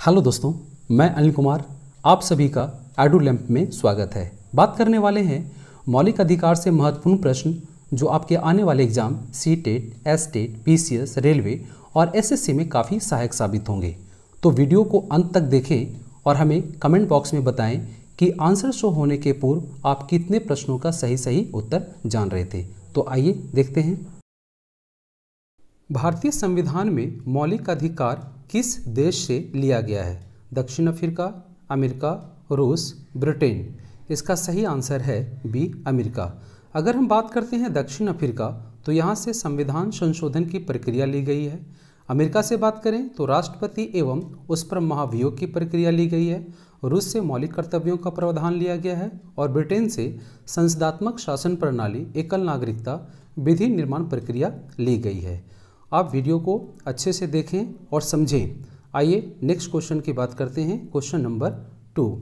Hello दोस्तों, मैं अनिल कुमार, आप सभी का एडुलैम्प में स्वागत है। बात करने वाले हैं मौलिक अधिकार से महत्वपूर्ण प्रश्न जो आपके आने वाले exam CTET, S-TET, PCS, railway और एसएससी में काफ़ी सहायक साबित होंगे। तो वीडियो को अंत तक देखें और हमें कमेंट बॉक्स में बताएं कि आंसर शो होने के पूर्व आप कितने प्रश्नों का सही उत्तर जान रहे थे। तो आइए देखते हैं। भारतीय संविधान में मौलिक अधिकार किस देश से लिया गया है? दक्षिण अफ्रीका, अमेरिका, रूस, ब्रिटेन। इसका सही आंसर है बी, अमेरिका। अगर हम बात करते हैं दक्षिण अफ्रीका तो यहाँ से संविधान संशोधन की प्रक्रिया ली गई है। अमेरिका से बात करें तो राष्ट्रपति एवं उस पर महाभियोग की प्रक्रिया ली गई है। रूस से मौलिक कर्तव्यों का प्रावधान लिया गया है और ब्रिटेन से संसदात्मक शासन प्रणाली, एकल नागरिकता, विधि निर्माण प्रक्रिया ली गई है। आप वीडियो को अच्छे से देखें और समझें। आइए नेक्स्ट क्वेश्चन की बात करते हैं। Question number 2।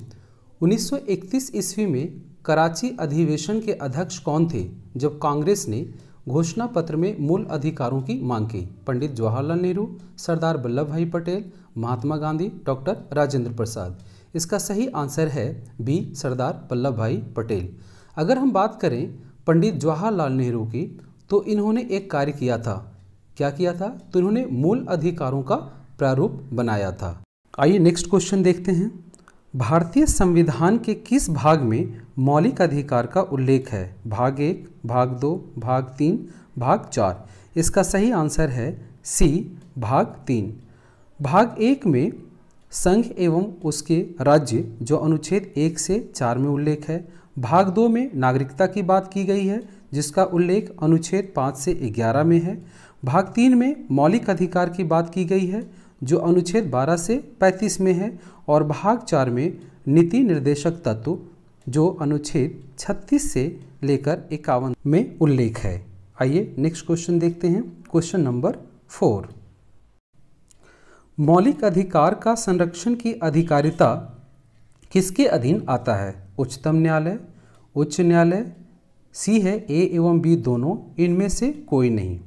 1931 ईस्वी में कराची अधिवेशन के अध्यक्ष कौन थे जब कांग्रेस ने घोषणा पत्र में मूल अधिकारों की मांग की? पंडित जवाहरलाल नेहरू, सरदार वल्लभ भाई पटेल, महात्मा गांधी, डॉक्टर राजेंद्र प्रसाद। इसका सही आंसर है बी, सरदार वल्लभ भाई पटेल। अगर हम बात करें पंडित जवाहरलाल नेहरू की तो इन्होंने एक कार्य किया था। क्या किया था? तो इन्होंने मूल अधिकारों का प्रारूप बनाया था। आइए नेक्स्ट क्वेश्चन देखते हैं। भारतीय संविधान के किस भाग में मौलिक अधिकार का उल्लेख है? भाग 1, भाग 2, भाग 3, भाग 4। इसका सही आंसर है सी, भाग 3। भाग 1 में संघ एवं उसके राज्य जो अनुच्छेद 1 से 4 में उल्लेख है। भाग 2 में नागरिकता की बात की गई है जिसका उल्लेख अनुच्छेद 5 से 11 में है। भाग 3 में मौलिक अधिकार की बात की गई है जो अनुच्छेद 12 से 35 में है और भाग 4 में नीति निर्देशक तत्व जो अनुच्छेद 36 से लेकर 51 में उल्लेख है। आइए नेक्स्ट क्वेश्चन देखते हैं। Question number 4। मौलिक अधिकार का संरक्षण की अधिकारिता किसके अधीन आता है? उच्चतम न्यायालय, उच्च न्यायालय, सी है ए एवं बी दोनों, इनमें से कोई नहीं।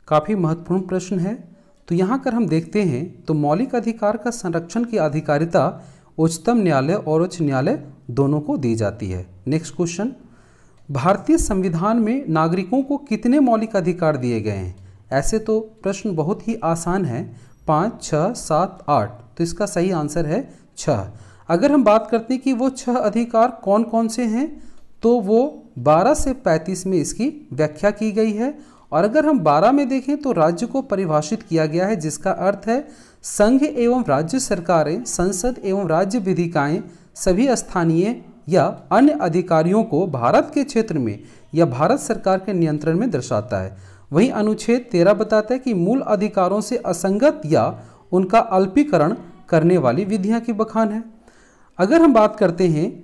काफ़ी महत्वपूर्ण प्रश्न है। तो यहाँ कर हम देखते हैं तो मौलिक अधिकार का संरक्षण की अधिकारिता उच्चतम न्यायालय और उच्च न्यायालय दोनों को दी जाती है। Next question. भारतीय संविधान में नागरिकों को कितने मौलिक अधिकार दिए गए हैं? ऐसे तो प्रश्न बहुत ही आसान है, 5, 6, 7, 8। तो इसका सही आंसर है 6। अगर हम बात करते हैं कि वो 6 अधिकार कौन कौन से हैं तो वो 12 से 35 में इसकी व्याख्या की गई है। और अगर हम 12 में देखें तो राज्य को परिभाषित किया गया है जिसका अर्थ है संघ एवं राज्य सरकारें, संसद एवं राज्य विधिकाएं सभी स्थानीय या अन्य अधिकारियों को भारत के क्षेत्र में या भारत सरकार के नियंत्रण में दर्शाता है। वहीं अनुच्छेद 13 बताता है कि मूल अधिकारों से असंगत या उनका अल्पीकरण करने वाली विधियां की बखान है। अगर हम बात करते हैं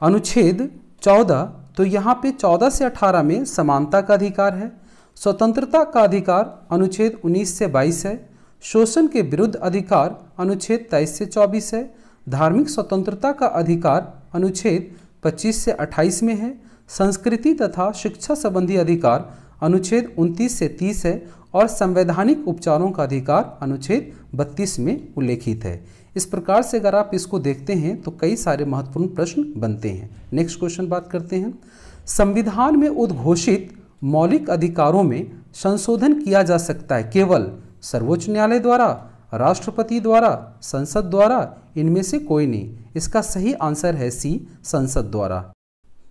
अनुच्छेद 14 तो यहाँ पे 14 से 18 में समानता का अधिकार है। स्वतंत्रता का अधिकार अनुच्छेद 19 से 22 है। शोषण के विरुद्ध अधिकार अनुच्छेद 23 से 24 है। धार्मिक स्वतंत्रता का अधिकार अनुच्छेद 25 से 28 में है। संस्कृति तथा शिक्षा संबंधी अधिकार अनुच्छेद 29 से 30 है और संवैधानिक उपचारों का अधिकार अनुच्छेद 32 में उल्लेखित है। इस प्रकार से अगर आप इसको देखते हैं तो कई सारे महत्वपूर्ण प्रश्न बनते हैं। नेक्स्ट क्वेश्चन बात करते हैं। संविधान में उद्घोषित मौलिक अधिकारों में संशोधन किया जा सकता है केवल सर्वोच्च न्यायालय द्वारा, राष्ट्रपति द्वारा, संसद द्वारा, इनमें से कोई नहीं। इसका सही आंसर है सी, संसद द्वारा।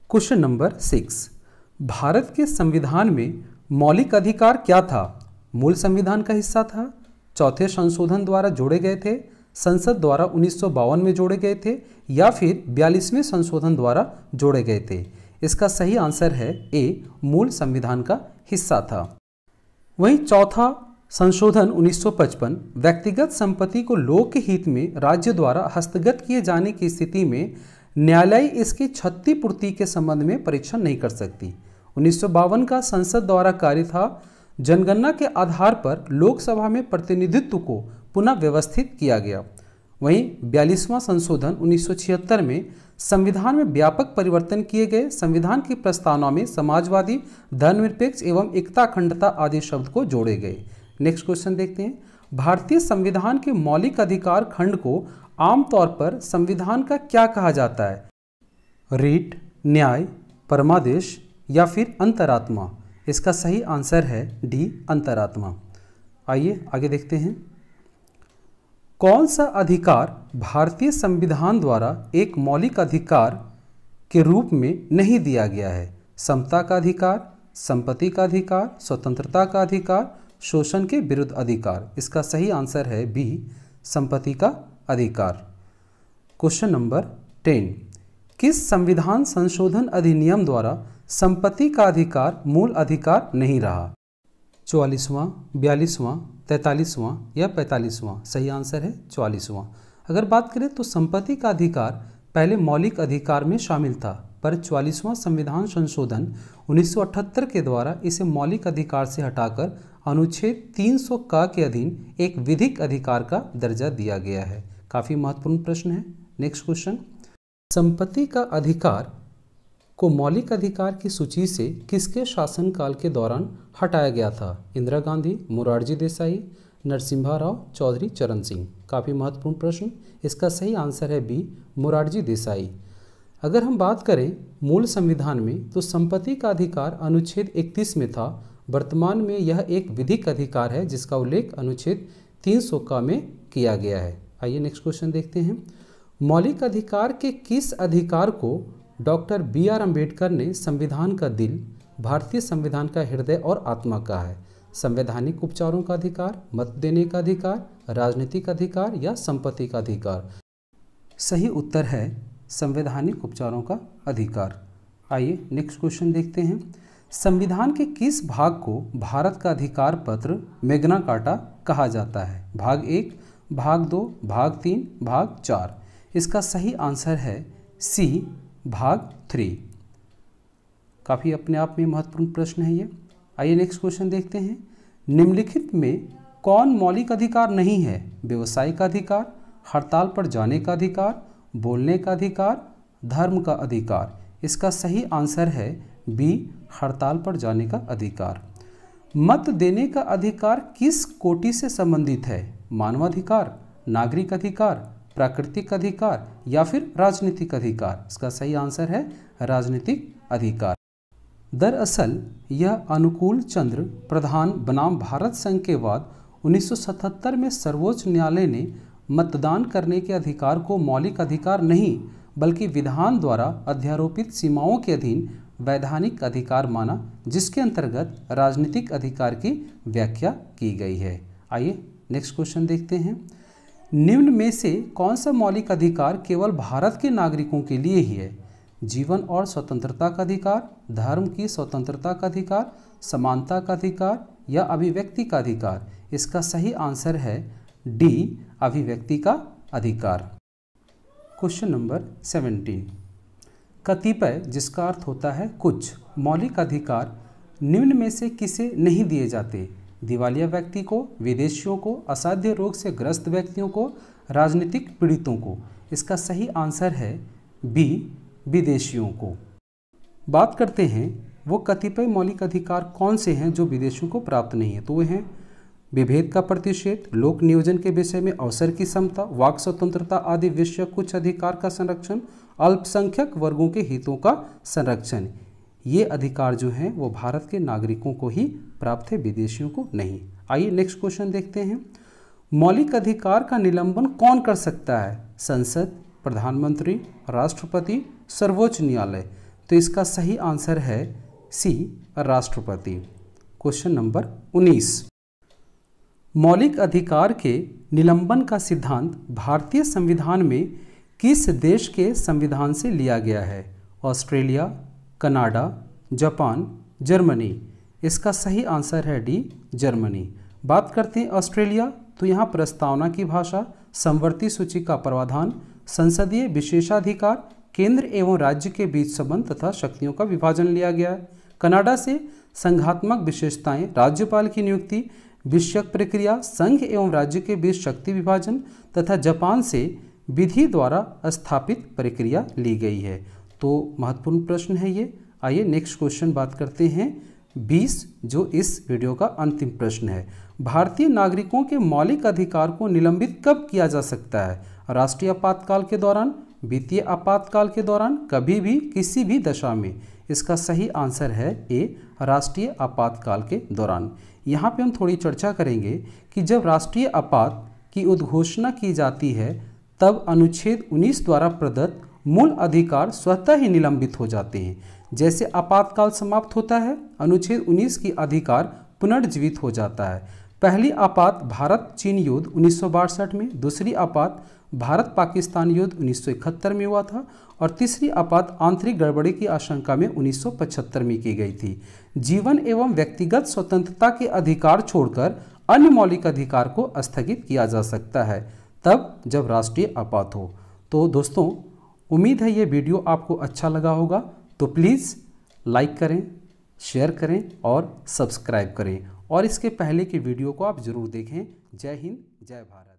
Question number 6। भारत के संविधान में मौलिक अधिकार क्या था? मूल संविधान का हिस्सा था, चौथे संशोधन द्वारा जोड़े गए थे, संसद द्वारा 1952 में जोड़े गए थे या फिर 42वें संशोधन द्वारा जोड़े गए थे। इसका सही आंसर है ए, मूल संविधान का हिस्सा था। वहीं चौथा संशोधन 1955 व्यक्तिगत संपत्ति को लोक हित में राज्य द्वारा हस्तगत किए जाने की स्थिति में न्यायालय इसकी क्षतिपूर्ति के संबंध में परीक्षण नहीं कर सकती। 1952 का संसद द्वारा कार्य था जनगणना के आधार पर लोकसभा में प्रतिनिधित्व को पुनः व्यवस्थित किया गया। वहीं 42वां संशोधन 1976 में संविधान में व्यापक परिवर्तन किए गए। संविधान की प्रस्तावना में समाजवादी, धर्मनिरपेक्ष एवं एकता अखंडता आदि शब्द को जोड़े गए। नेक्स्ट क्वेश्चन देखते हैं। भारतीय संविधान के मौलिक अधिकार खंड को आमतौर पर संविधान का क्या कहा जाता है? रीट, न्याय, परमादेश या फिर अंतरात्मा? इसका सही आंसर है डी, अंतरात्मा। आइए आगे देखते हैं। कौन सा अधिकार भारतीय संविधान द्वारा एक मौलिक अधिकार के रूप में नहीं दिया गया है? समता का अधिकार, संपत्ति का अधिकार, स्वतंत्रता का अधिकार, शोषण के विरुद्ध अधिकार? इसका सही आंसर है बी, संपत्ति का अधिकार। क्वेश्चन नंबर 10, किस संविधान संशोधन अधिनियम द्वारा संपत्ति का अधिकार मूल अधिकार नहीं रहा? 44वां, 42वां, 43वां या 45वां? सही आंसर है 44वां। अगर बात करें तो संपत्ति का अधिकार पहले मौलिक अधिकार में शामिल था, पर 44वां संविधान संशोधन 1978 के द्वारा इसे मौलिक अधिकार से हटाकर अनुच्छेद 300 का के अधीन एक विधिक अधिकार का दर्जा दिया गया है। काफ़ी महत्वपूर्ण प्रश्न है। नेक्स्ट क्वेश्चन, संपत्ति का अधिकार को मौलिक अधिकार की सूची से किसके शासनकाल के दौरान हटाया गया था? इंदिरा गांधी, मोरारजी देसाई, नरसिम्हा राव, चौधरी चरण सिंह? काफ़ी महत्वपूर्ण प्रश्न। इसका सही आंसर है बी, मोरारजी देसाई। अगर हम बात करें मूल संविधान में तो संपत्ति का अधिकार अनुच्छेद 31 में था। वर्तमान में यह एक विधिक अधिकार है जिसका उल्लेख अनुच्छेद 300 का में किया गया है। आइए नेक्स्ट क्वेश्चन देखते हैं। मौलिक अधिकार के किस अधिकार को डॉक्टर बी.आर. अम्बेडकर ने संविधान का दिल, भारतीय संविधान का हृदय और आत्मा कहा है? संवैधानिक उपचारों का अधिकार, मत देने का अधिकार, राजनीतिक अधिकार या संपत्ति का अधिकार? सही उत्तर है संवैधानिक उपचारों का अधिकार। आइए नेक्स्ट क्वेश्चन देखते हैं। संविधान के किस भाग को भारत का अधिकार पत्र, मैग्ना कार्टा कहा जाता है? भाग 1, भाग 2, भाग 3, भाग 4? इसका सही आंसर है सी, भाग 3। काफ़ी अपने आप में महत्वपूर्ण प्रश्न है ये। आइए नेक्स्ट क्वेश्चन देखते हैं। निम्नलिखित में कौन मौलिक अधिकार नहीं है? व्यवसाय का अधिकार, हड़ताल पर जाने का अधिकार, बोलने का अधिकार, धर्म का अधिकार? इसका सही आंसर है बी, हड़ताल पर जाने का अधिकार। मत देने का अधिकार किस कोटि से संबंधित है? मानवाधिकार, नागरिक अधिकार, प्राकृतिक अधिकार या फिर राजनीतिक अधिकार? इसका सही आंसर है राजनीतिक अधिकार। दरअसल यह अनुकूल चंद्र प्रधान बनाम भारत संघ के बाद 1977 में सर्वोच्च न्यायालय ने मतदान करने के अधिकार को मौलिक अधिकार नहीं बल्कि विधान द्वारा अध्यारोपित सीमाओं के अधीन वैधानिक अधिकार माना, जिसके अंतर्गत राजनीतिक अधिकार की व्याख्या की गई है। आइए नेक्स्ट क्वेश्चन देखते हैं। निम्न में से कौन सा मौलिक अधिकार केवल भारत के नागरिकों के लिए ही है? जीवन और स्वतंत्रता का अधिकार, धर्म की स्वतंत्रता का अधिकार, समानता का अधिकार या अभिव्यक्ति का अधिकार? इसका सही आंसर है डी, अभिव्यक्ति का अधिकार। क्वेश्चन नंबर 17, कतिपय जिसका अर्थ होता है कुछ मौलिक अधिकार निम्न में से किसे नहीं दिए जाते? दिवालिया व्यक्ति को, विदेशियों को, असाध्य रोग से ग्रस्त व्यक्तियों को, राजनीतिक पीड़ितों को? इसका सही आंसर है बी, विदेशियों को। बात करते हैं वो कतिपय मौलिक अधिकार कौन से हैं जो विदेशियों को प्राप्त नहीं है। तो वे हैं विभेद का प्रतिषेध, लोक नियोजन के विषय में अवसर की समता, वाक स्वतंत्रता आदि विषय कुछ अधिकार का संरक्षण, अल्पसंख्यक वर्गों के हितों का संरक्षण। ये अधिकार जो हैं वो भारत के नागरिकों को ही प्राप्त है, विदेशियों को नहीं। आइए नेक्स्ट क्वेश्चन देखते हैं। मौलिक अधिकार का निलंबन कौन कर सकता है? संसद, प्रधानमंत्री, राष्ट्रपति, सर्वोच्च न्यायालय? तो इसका सही आंसर है सी, राष्ट्रपति। क्वेश्चन नंबर 19, मौलिक अधिकार के निलंबन का सिद्धांत भारतीय संविधान में किस देश के संविधान से लिया गया है? Australia, Canada, Japan, Germany? इसका सही आंसर है डी, जर्मनी। बात करते हैं ऑस्ट्रेलिया, तो यहाँ प्रस्तावना की भाषा, समवर्ती सूची का प्रावधान, संसदीय विशेषाधिकार, केंद्र एवं राज्य के बीच संबंध तथा शक्तियों का विभाजन लिया गया है। कनाडा से संघात्मक विशेषताएं, राज्यपाल की नियुक्ति, विषयक प्रक्रिया, संघ एवं राज्य के बीच शक्ति विभाजन तथा जापान से विधि द्वारा स्थापित प्रक्रिया ली गई है। तो महत्वपूर्ण प्रश्न है ये। आइए नेक्स्ट क्वेश्चन बात करते हैं 20 जो इस वीडियो का अंतिम प्रश्न है, भारतीय नागरिकों के मौलिक अधिकार को निलंबित कब किया जा सकता है? राष्ट्रीय आपातकाल के दौरान, वित्तीय आपातकाल के दौरान, कभी भी, किसी भी दशा में। इसका सही आंसर है ए, राष्ट्रीय आपातकाल के दौरान। यहाँ पे हम थोड़ी चर्चा करेंगे कि जब राष्ट्रीय आपात की उद्घोषणा की जाती है तब अनुच्छेद 19 द्वारा प्रदत्त मूल अधिकार स्वतः ही निलंबित हो जाते हैं। जैसे आपातकाल समाप्त होता है, अनुच्छेद 19 की अधिकार पुनर्जीवित हो जाता है। पहली आपात भारत चीन युद्ध 1962 में, दूसरी आपात भारत पाकिस्तान युद्ध 1971 में हुआ था और तीसरी आपात आंतरिक गड़बड़ी की आशंका में 1975 में की गई थी। जीवन एवं व्यक्तिगत स्वतंत्रता के अधिकार छोड़कर अन्य मौलिक अधिकार को स्थगित किया जा सकता है तब जब राष्ट्रीय आपात हो। तो दोस्तों, उम्मीद है ये वीडियो आपको अच्छा लगा होगा, तो प्लीज़ लाइक करें, शेयर करें और सब्सक्राइब करें और इसके पहले की वीडियो को आप ज़रूर देखें। जय हिंद, जय भारत।